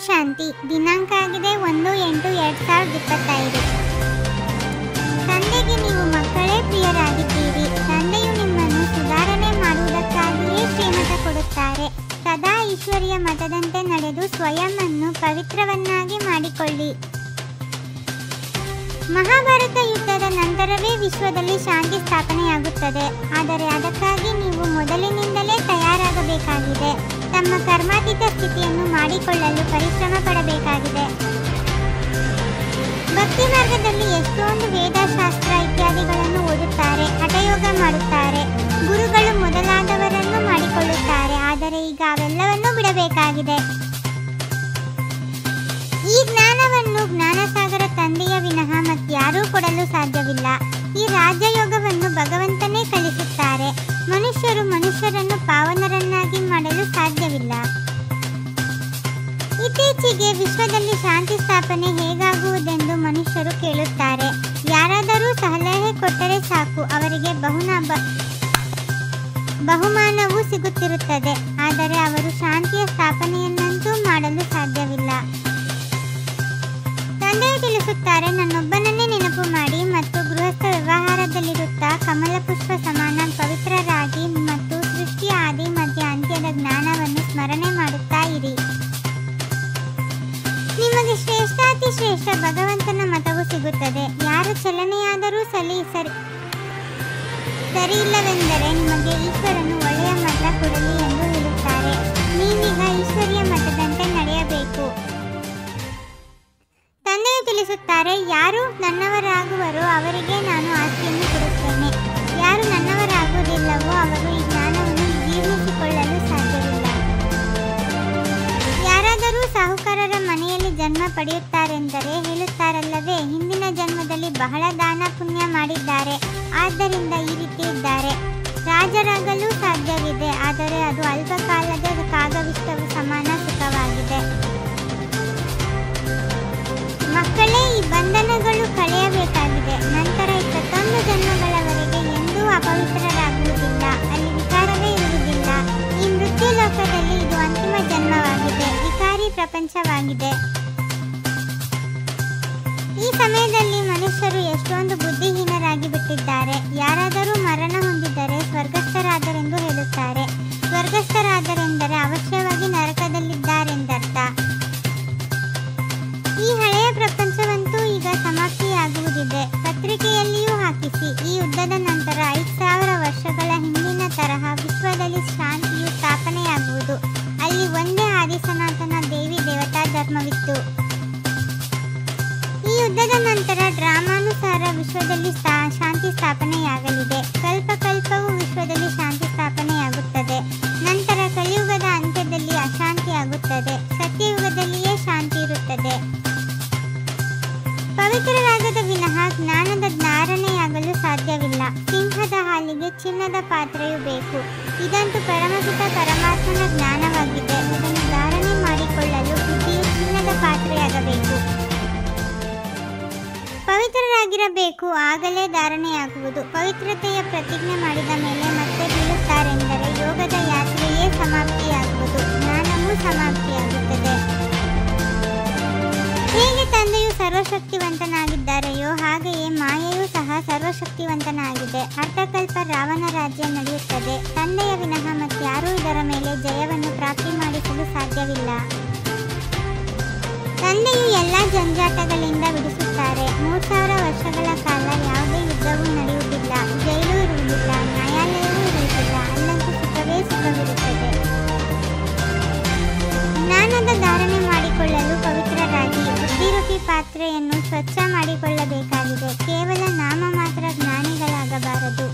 ಶಾಂತಿ. ದಿನಾಂಕ ಆಗಿದೆ 1/8/2025. ತಂದೆಗೆ ನೀವು ಮಕ್ಕಳೇ ಪ್ರಿಯರಾಗಿದ್ದೀರಿ. ತಂದೆಯು ನಿಮ್ಮನ್ನು ಸುಧಾರಣೆ ಮಾಡುವುದಕ್ಕಾಗಿಯೇ ಶ್ರೀಮತ ಕೊಡುತ್ತಾರೆ. ಸದಾ ಈಶ್ವರಿಯ ಮತದಂತೆ ನಡೆದು ಸ್ವಯಂ ಅನ್ನು ಪವಿತ್ರವನ್ನಾಗಿ ಮಾಡಿಕೊಳ್ಳಿ. ಮಹಾಭಾರತ ಯುದ್ಧದ ನಂತರವೇ ವಿಶ್ವದಲ್ಲಿ ಶಾಂತಿ ಸ್ಥಾಪನೆಯಾಗುತ್ತದೆ. ಆದರೆ ಅದಕ್ಕಾಗಿ ನೀವು ಮೊದಲಿನಿಂದಲೇ ತಯಾರಾಗಬೇಕಾಗಿದೆ. ತಮ್ಮ ಕರ್ಮಾತೀತ ಸ್ಥಿತಿಯನ್ನು ಮಾಡಿಕೊಳ್ಳಲು ಪರಿಶ್ರಮ ಪಡಬೇಕಾಗಿದೆ. ಭಕ್ತಿ ಮಾರ್ಗದಲ್ಲಿ ಎಷ್ಟೊಂದು ವೇದಶಾಸ್ತ್ರ ಇತ್ಯಾದಿಗಳನ್ನು ಓದುತ್ತಾರೆ, ಹಠಯೋಗ ಮಾಡುತ್ತಾರೆ, ಗುರುಗಳು ಮೊದಲಾದವರನ್ನು ಮಾಡಿಕೊಳ್ಳುತ್ತಾರೆ. ಆದರೆ ಈಗ ಅವೆಲ್ಲವನ್ನೂ ಬಿಡಬೇಕಾಗಿದೆ. ಈ ಜ್ಞಾನವನ್ನು ಜ್ಞಾನಸಾಗರ ತಂದೆಯ ವಿನಃ ಮತ್ಯಾರೂ ಕೊಡಲು ಸಾಧ್ಯವಿಲ್ಲ. ಈ ರಾಜಯೋಗವನ್ನು ಭಗವಂತನೇ ಕಲಿಸುತ್ತಾರೆ. ಮನುಷ್ಯರು ಮನುಷ್ಯರನ್ನು ಪಾವನರನ್ನಾಗಿ ಮಾಡಲು ಸಾಧ್ಯವಿಲ್ಲ. ಇತ್ತೀಚೆಗೆ ವಿಶ್ವದಲ್ಲಿ ಶಾಂತಿ ಸ್ಥಾಪನೆ ಹೇಗಾಗುವುದೆಂದು ಮನುಷ್ಯರು ಕೇಳುತ್ತಾರೆ. ಯಾರಾದರೂ ಸಲಹೆ ಕೊಟ್ಟರೆ ಸಾಕು, ಅವರಿಗೆ ಬಹುಮಾನವೂ ಸಿಗುತ್ತಿರುತ್ತದೆ. ಆದರೆ ಅವರು ಶಾಂತಿಯ ಸ್ಥಾಪನೆಯನ್ನಂತೂ ಮಾಡಲು ಸಾಧ್ಯವಿಲ್ಲ. ತಂದೆಯು ತಿಳಿಸುತ್ತಾರೆ, ನನ್ನೊಬ್ಬನನ್ನೇ ನೆನಪು ಮಾಡಿ ಮತ್ತು ಗೃಹಸ್ಥ ವ್ಯವಹಾರದಲ್ಲಿರುತ್ತಾ ಕಮಲ ಪುಷ್ಪ ಸಮಾನ ಪವಿತ್ರರಾಗಿ ಮತ್ತು ಸೃಷ್ಟಿಯ ಆದಿ ಮಧ್ಯ ಅಂತ್ಯದ ಜ್ಞಾನವನ್ನು ಸ್ಮರಣೆ ಮಾಡುತ್ತಾ ಇರಿ. ನಿಮಗೆ ಶ್ರೇಷ್ಠಾತಿ ಶ್ರೇಷ್ಠ ಭಗವಂತನ ಮತವು ಸಿಗುತ್ತದೆ. ಯಾರು ಚಲನೆಯಾದರೂ ಸರಿ ಇಲ್ಲವೆಂದರೆ ನಿಮಗೆ ಈಶ್ವರನು ಒಳ್ಳೆಯ ಮತ ಕೊಡಲಿ ಎಂದು ಹೇಳುತ್ತಾರೆ. ನೀವೀಗ ಈಶ್ವರಿಯ ಮತದಂತೆ ನಡೆಯಬೇಕು. ತಂದೆಯು ತಿಳಿಸುತ್ತಾರೆ, ಯಾರು ನನ್ನವರಾಗುವರೋ ಅವರಿಗೆ ನಾನು ಆಸ್ತಿಯನ್ನು ಕೊಡುತ್ತೇನೆ. ಯಾರು ನನ್ನವರಾಗುವುದಿಲ್ಲವೋ ಅವರು ಈ ಜ್ಞಾನವನ್ನು ಜೀರ್ಣಿಸಿಕೊಳ್ಳಲು ಸಾಧ್ಯವಿಲ್ಲ. ಯಾರಾದರೂ ಸಾಹುಕಾರರ ಮನೆಯಲ್ಲಿ ಜನ್ಮ ಪಡೆಯುತ್ತಾರೆಂದರೆ ಹೇಳುತ್ತಾರಲ್ಲವೇ, ಹಿಂದಿನ ಜನ್ಮದಲ್ಲಿ ಬಹಳ ದಾನ ಪುಣ್ಯ ಮಾಡಿದ್ದಾರೆ, ಆದ್ದರಿಂದ ಈ ರೀತಿ ಇದ್ದಾರೆ. ರಾಜರಾಗಲು ಸಾಧ್ಯವಿದೆ, ಆದರೆ ಅದು ಅಲ್ಪ ಕಾಲದ ಕಾಗವಿಷ್ಟವು ಸಮಾನ ಸುಖವಾಗಿದೆ. ಮಕ್ಕಳೇ, ಈ ಬಂಧನಗಳು ಕಳೆಯಬೇಕಾಗಿದೆ. ನಂತರ 21 ಜನ್ಮಗಳವರೆಗೆ ಎಂದೂ ಅಪವಿತ್ರರಾಗುವುದಿಲ್ಲ. ಅಲ್ಲಿ ವಿಕಾರವೇ ಇರುವುದಿಲ್ಲ. ಈ ಮೃತ್ಯು ಲೋಕದಲ್ಲಿ ಇದು ಅಂತಿಮ ಜನ್ಮವಾಗಿದೆ, ವಿಕಾರಿ ಪ್ರಪಂಚವಾಗಿದೆ. ಈ ಸಮಯದಲ್ಲಿ ಮನುಷ್ಯರು ಎಷ್ಟೊಂದು ಬುದ್ಧಿಹೀನರಾಗಿ ಬಿಟ್ಟಿದ್ದಾರೆ. ಯಾರಾದರೂ ಮರಣ ಹೊಂದಿದರೆ ಸ್ವರ್ಗಸ್ಥರಾದರೆಂದು ಹೇಳುತ್ತಾರೆ. ಸ್ವರ್ಗಸ್ಥರಾದರೆಂದರೆ ಅವಶ್ಯವಾಗಿ ನರಕದಲ್ಲಿದ್ದಾರೆಂದರ್ಥ. ಈ ಹಳೆಯ ಪ್ರಪಂಚವಂತೂ ಈಗ ಸಮಾಪ್ತಿಯಾಗುವುದಿದೆ. ಪತ್ರಿಕೆಯಲ್ಲಿಯೂ ಹಾಕಿಸಿ, ಈ ಯುದ್ಧದ ನಂತರ 5000 ವರ್ಷಗಳ ಹಿಂದಿನ ತರಹ ವಿಶ್ವದಲ್ಲಿ ಶಾಂತಿಯು ಸ್ಥಾಪನೆಯಾಗುವುದು. ಅಲ್ಲಿ ಒಂದೇ ಆದಿಸನಾತನ ದೇವಿ ದೇವತಾ ಧರ್ಮವಿತ್ತು. ಈ ಯುದ್ಧದ ನಂತರ ಡ್ರಾಮಾನುಸಾರ ವಿಶ್ವದಲ್ಲಿ ಶಾಂತಿ ಸ್ಥಾಪನೆಯಾಗಲಿದೆ. ಕಲ್ಪಕಲ್ಪವೂ ವಿಶ್ವದಲ್ಲಿ ಶಾಂತಿ ಸ್ಥಾಪನೆಯಾಗುತ್ತದೆ. ನಂತರ ಕಲಿಯುಗದ ಅಂತ್ಯದಲ್ಲಿ ಅಶಾಂತಿಯಾಗುತ್ತದೆ. ಸತ್ಯಯುಗದಲ್ಲಿಯೇ ಶಾಂತಿ ಇರುತ್ತದೆ. ಪವಿತ್ರರಾಗದ ವಿನಃ ಜ್ಞಾನದ ಧಾರಣೆಯಾಗಲು ಸಾಧ್ಯವಿಲ್ಲ. ಸಿಂಹದ ಹಾಲಿಗೆ ಚಿನ್ನದ ಪಾತ್ರೆಯೂ ಬೇಕು. ಇದಂತೂ ಪರಮಪಿತ ಪರಮಾತ್ಮನ ಜ್ಞಾನವಾಗಿದೆ. ಇದನ್ನು ಧಾರಣೆ ಮಾಡಿಕೊಳ್ಳಲು ಬುದ್ಧಿಯು ಚಿನ್ನದ ಪಾತ್ರೆಯಾಗಬೇಕು. ಪವಿತ್ರರಾಗಿರಬೇಕು, ಆಗಲೇ ಧಾರಣೆಯಾಗುವುದು. ಪವಿತ್ರತೆಯ ಪ್ರತಿಜ್ಞೆ ಮಾಡಿದ ಮೇಲೆ ಮತ್ತೆ ಬೀಳುತ್ತಾರೆಂದರೆ ಯೋಗದ ಯಾತ್ರೆಯೇ ಸಮಾಪ್ತಿಯಾಗುವುದು, ಜ್ಞಾನವೂ ಸಮಾಪ್ತಿಯಾಗುತ್ತದೆ. ಹೇಗೆ ತಂದೆಯು ಸರ್ವಶಕ್ತಿವಂತನಾಗಿದ್ದಾರೆಯೋ ಹಾಗೆಯೇ ಮಾಯೆಯೂ ಸಹ ಸರ್ವಶಕ್ತಿವಂತನಾಗಿದೆ. ಅರ್ಧಕಲ್ಪ ರಾವಣ ರಾಜ್ಯ ನಡೆಯುತ್ತದೆ. ತಂದೆಯ ವಿನಃ ಮತ್ಯಾರೂ ಇದರ ಮೇಲೆ ಜಯವನ್ನು ಪ್ರಾಪ್ತಿ ಮಾಡಿಸಲು ಸಾಧ್ಯವಿಲ್ಲ. ತಂದೆಯು ಎಲ್ಲ ಜಂಜಾಟಗಳಿಂದ ಬಿಡಿಸುತ್ತಾರೆ. 3000 ವರ್ಷಗಳ ಕಾಲ ಯಾವುದೇ ಯುದ್ಧವೂ ನಡೆಯುವುದಿಲ್ಲ, ಜೈಲು ಇರುವುದಿಲ್ಲ, ನ್ಯಾಯಾಲಯವೂ ಇರುವುದಿಲ್ಲ. ಅಲ್ಲಂತೂ ಸುಖವೇ ಸುಖವಿರುತ್ತದೆ. ಜ್ಞಾನದ ಧಾರಣೆ ಮಾಡಿಕೊಳ್ಳಲು ಪವಿತ್ರರಾಗಿ ಬುದ್ಧಿರೂಪಿ ಪಾತ್ರೆಯನ್ನು ಸ್ವಚ್ಛ ಮಾಡಿಕೊಳ್ಳಬೇಕಾಗಿದೆ. ಕೇವಲ ನಾಮ ಮಾತ್ರ ಜ್ಞಾನಿಗಳಾಗಬಾರದು.